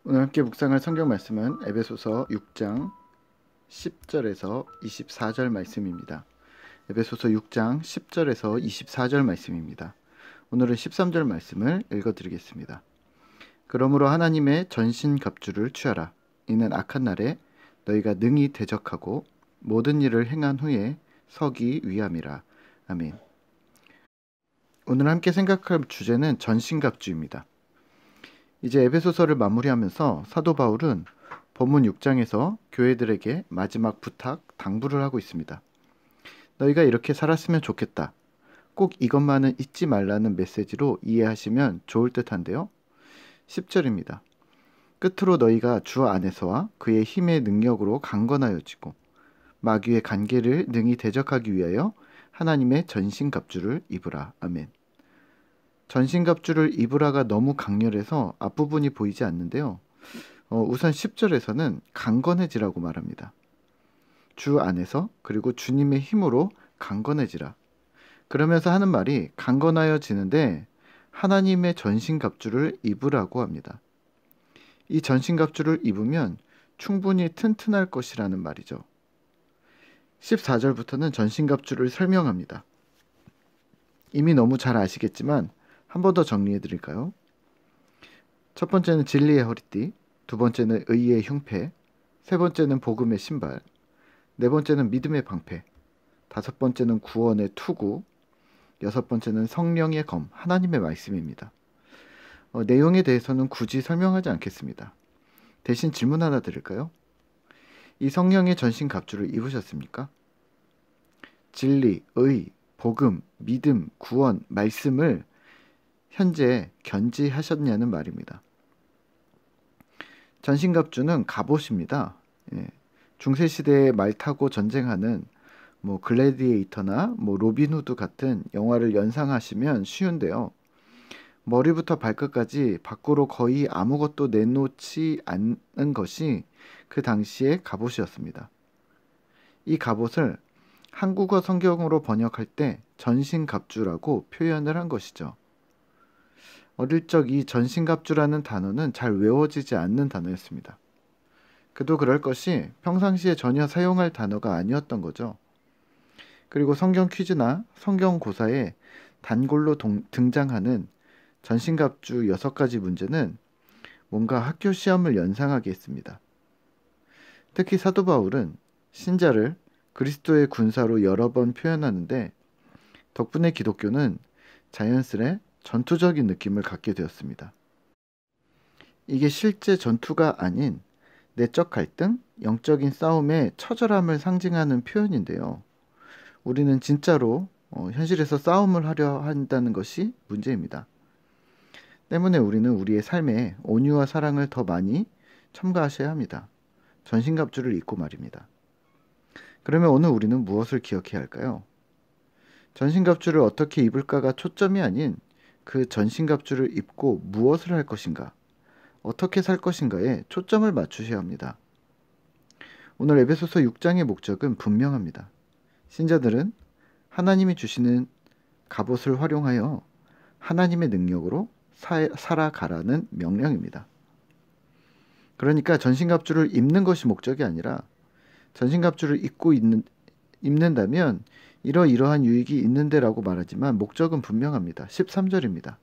오늘 함께 묵상할 성경 말씀은 에베소서 6장 10절에서 24절 말씀입니다. 에베소서 6장 10절에서 24절 말씀입니다. 오늘은 13절 말씀을 읽어드리겠습니다. 그러므로 하나님의 전신갑주를 취하라. 이는 악한 날에 너희가 능히 대적하고 모든 일을 행한 후에 서기 위함이라. 아멘. 오늘 함께 생각할 주제는 전신갑주입니다. 이제 에베소서를 마무리하면서 사도 바울은 본문 6장에서 교회들에게 마지막 부탁, 당부를 하고 있습니다. 너희가 이렇게 살았으면 좋겠다. 꼭 이것만은 잊지 말라는 메시지로 이해하시면 좋을 듯한데요. 10절입니다. 끝으로 너희가 주 안에서와 그의 힘의 능력으로 강건하여지고 마귀의 간계를 능히 대적하기 위하여 하나님의 전신갑주를 입으라. 아멘. 전신갑주를 입으라가 너무 강렬해서 앞부분이 보이지 않는데요. 우선 10절에서는 강건해지라고 말합니다. 주 안에서 그리고 주님의 힘으로 강건해지라. 그러면서 하는 말이 강건하여지는데 하나님의 전신갑주를 입으라고 합니다. 이 전신갑주를 입으면 충분히 튼튼할 것이라는 말이죠. 14절부터는 전신갑주를 설명합니다. 이미 너무 잘 아시겠지만 한 번 더 정리해 드릴까요? 첫 번째는 진리의 허리띠, 두 번째는 의의 흉패, 세 번째는 복음의 신발, 네 번째는 믿음의 방패, 다섯 번째는 구원의 투구, 여섯 번째는 성령의 검, 하나님의 말씀입니다. 내용에 대해서는 굳이 설명하지 않겠습니다. 대신 질문 하나 드릴까요? 이 성령의 전신갑주를 입으셨습니까? 진리, 의, 복음, 믿음, 구원, 말씀을 현재 견지하셨냐는 말입니다. 전신갑주는 갑옷입니다. 중세시대에 말 타고 전쟁하는 글래디에이터나 로빈후드 같은 영화를 연상하시면 쉬운데요. 머리부터 발끝까지 밖으로 거의 아무것도 내놓지 않는 것이 그 당시의 갑옷이었습니다. 이 갑옷을 한국어 성경으로 번역할 때 전신갑주라고 표현을 한 것이죠. 어릴 적 이 전신갑주라는 단어는 잘 외워지지 않는 단어였습니다. 그도 그럴 것이 평상시에 전혀 사용할 단어가 아니었던 거죠. 그리고 성경 퀴즈나 성경 고사에 단골로 등장하는 전신갑주 6가지 문제는 뭔가 학교 시험을 연상하게 했습니다. 특히 사도 바울은 신자를 그리스도의 군사로 여러 번 표현하는데 덕분에 기독교는 자연스레 전투적인 느낌을 갖게 되었습니다. 이게 실제 전투가 아닌 내적 갈등, 영적인 싸움의 처절함을 상징하는 표현인데요. 우리는 진짜로 현실에서 싸움을 하려 한다는 것이 문제입니다. 때문에 우리는 우리의 삶에 온유와 사랑을 더 많이 첨가하셔야 합니다. 전신갑주를 입고 말입니다. 그러면 오늘 우리는 무엇을 기억해야 할까요? 전신갑주를 어떻게 입을까가 초점이 아닌 그 전신갑주를 입고 무엇을 할 것인가, 어떻게 살 것인가에 초점을 맞추셔야 합니다. 오늘 에베소서 6장의 목적은 분명합니다. 신자들은 하나님이 주시는 갑옷을 활용하여 하나님의 능력으로 살아가라는 명령입니다. 그러니까 전신갑주를 입는 것이 목적이 아니라 전신갑주를 입고 입는다면 이러이러한 유익이 있는데라고 말하지만 목적은 분명합니다. 13절입니다.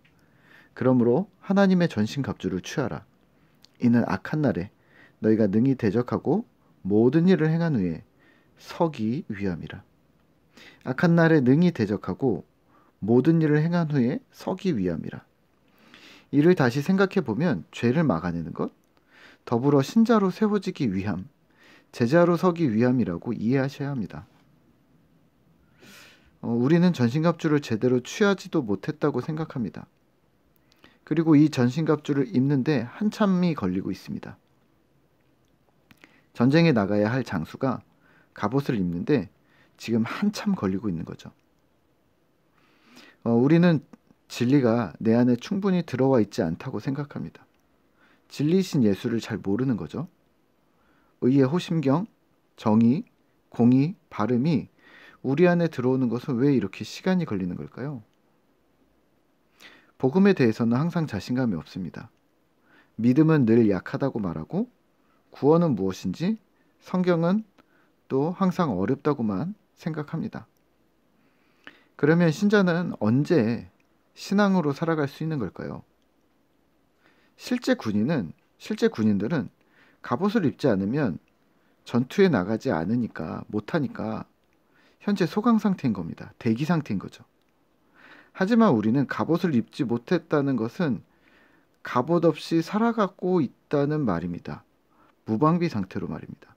그러므로 하나님의 전신갑주를 취하라. 이는 악한 날에 너희가 능히 대적하고 모든 일을 행한 후에 서기 위함이라. 악한 날에 능히 대적하고 모든 일을 행한 후에 서기 위함이라. 이를 다시 생각해 보면 죄를 막아내는 것, 더불어 신자로 세워지기 위함, 제자로 서기 위함이라고 이해하셔야 합니다. 우리는 전신갑주를 제대로 취하지도 못했다고 생각합니다. 그리고 이 전신갑주를 입는데 한참이 걸리고 있습니다. 전쟁에 나가야 할 장수가 갑옷을 입는데 지금 한참 걸리고 있는 거죠. 우리는 진리가 내 안에 충분히 들어와 있지 않다고 생각합니다. 진리이신 예수를 잘 모르는 거죠. 의의 호심경, 정의, 공의, 바름이 우리 안에 들어오는 것은 왜 이렇게 시간이 걸리는 걸까요? 복음에 대해서는 항상 자신감이 없습니다. 믿음은 늘 약하다고 말하고 구원은 무엇인지 성경은 또 항상 어렵다고만 생각합니다. 그러면 신자는 언제 신앙으로 살아갈 수 있는 걸까요? 실제 군인들은 갑옷을 입지 않으면 전투에 나가지 않으니까 못하니까 현재 소강 상태인 겁니다. 대기 상태인 거죠. 하지만 우리는 갑옷을 입지 못했다는 것은 갑옷 없이 살아가고 있다는 말입니다. 무방비 상태로 말입니다.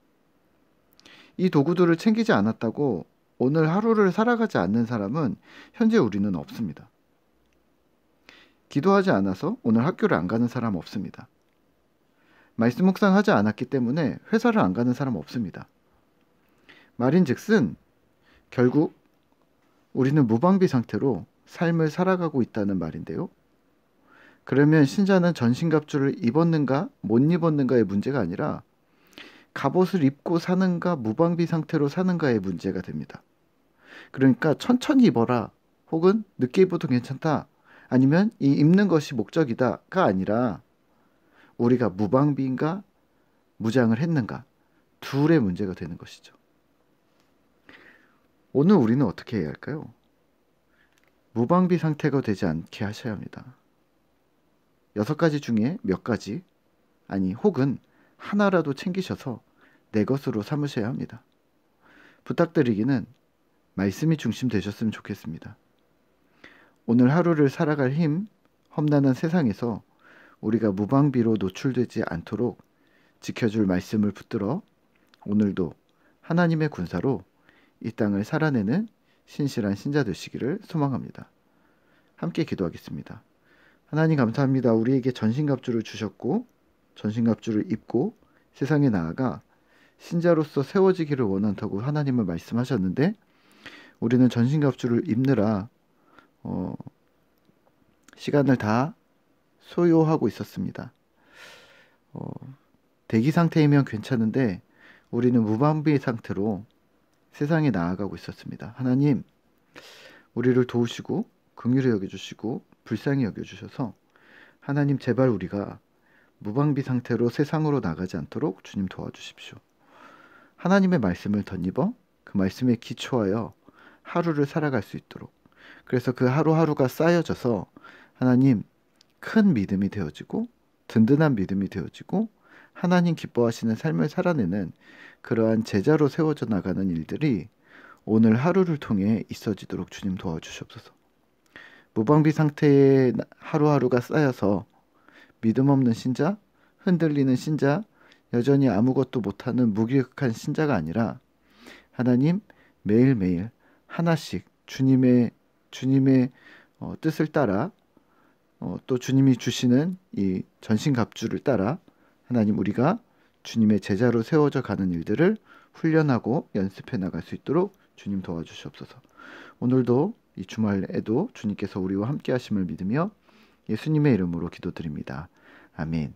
이 도구들을 챙기지 않았다고 오늘 하루를 살아가지 않는 사람은 현재 우리는 없습니다. 기도하지 않아서 오늘 학교를 안 가는 사람 없습니다. 말씀 묵상하지 않았기 때문에 회사를 안 가는 사람 없습니다. 말인즉슨 결국 우리는 무방비 상태로 삶을 살아가고 있다는 말인데요. 그러면 신자는 전신갑주를 입었는가 못 입었는가의 문제가 아니라 갑옷을 입고 사는가 무방비 상태로 사는가의 문제가 됩니다. 그러니까 천천히 입어라 혹은 늦게 입어도 괜찮다 아니면 이 입는 것이 목적이다가 아니라 우리가 무방비인가 무장을 했는가 둘의 문제가 되는 것이죠. 오늘 우리는 어떻게 해야 할까요? 무방비 상태가 되지 않게 하셔야 합니다. 6가지 중에 몇 가지 아니 혹은 하나라도 챙기셔서 내 것으로 삼으셔야 합니다. 부탁드리기는 말씀이 중심 되셨으면 좋겠습니다. 오늘 하루를 살아갈 힘, 험난한 세상에서 우리가 무방비로 노출되지 않도록 지켜줄 말씀을 붙들어 오늘도 하나님의 군사로 이 땅을 살아내는 신실한 신자 되시기를 소망합니다. 함께 기도하겠습니다. 하나님 감사합니다. 우리에게 전신갑주를 주셨고 전신갑주를 입고 세상에 나아가 신자로서 세워지기를 원한다고 하나님은 말씀하셨는데 우리는 전신갑주를 입느라 시간을 다 소요하고 있었습니다. 대기 상태이면 괜찮은데 우리는 무방비 상태로 세상에 나아가고 있었습니다. 하나님, 우리를 도우시고 긍휼히 여겨주시고 불쌍히 여겨주셔서 하나님 제발 우리가 무방비 상태로 세상으로 나가지 않도록 주님 도와주십시오. 하나님의 말씀을 덧입어 그 말씀에 기초하여 하루를 살아갈 수 있도록 그래서 그 하루하루가 쌓여져서 하나님 큰 믿음이 되어지고 든든한 믿음이 되어지고 하나님 기뻐하시는 삶을 살아내는 그러한 제자로 세워져 나가는 일들이 오늘 하루를 통해 있어지도록 주님 도와주시옵소서. 무방비 상태의 하루하루가 쌓여서 믿음 없는 신자, 흔들리는 신자, 여전히 아무것도 못하는 무기력한 신자가 아니라 하나님 매일매일 하나씩 주님의 뜻을 따라 또 주님이 주시는 이 전신갑주를 따라 하나님 우리가 주님의 제자로 세워져 가는 일들을 훈련하고 연습해 나갈 수 있도록 주님 도와주시옵소서. 오늘도 이 주말에도 주님께서 우리와 함께 하심을 믿으며 예수님의 이름으로 기도드립니다. 아멘.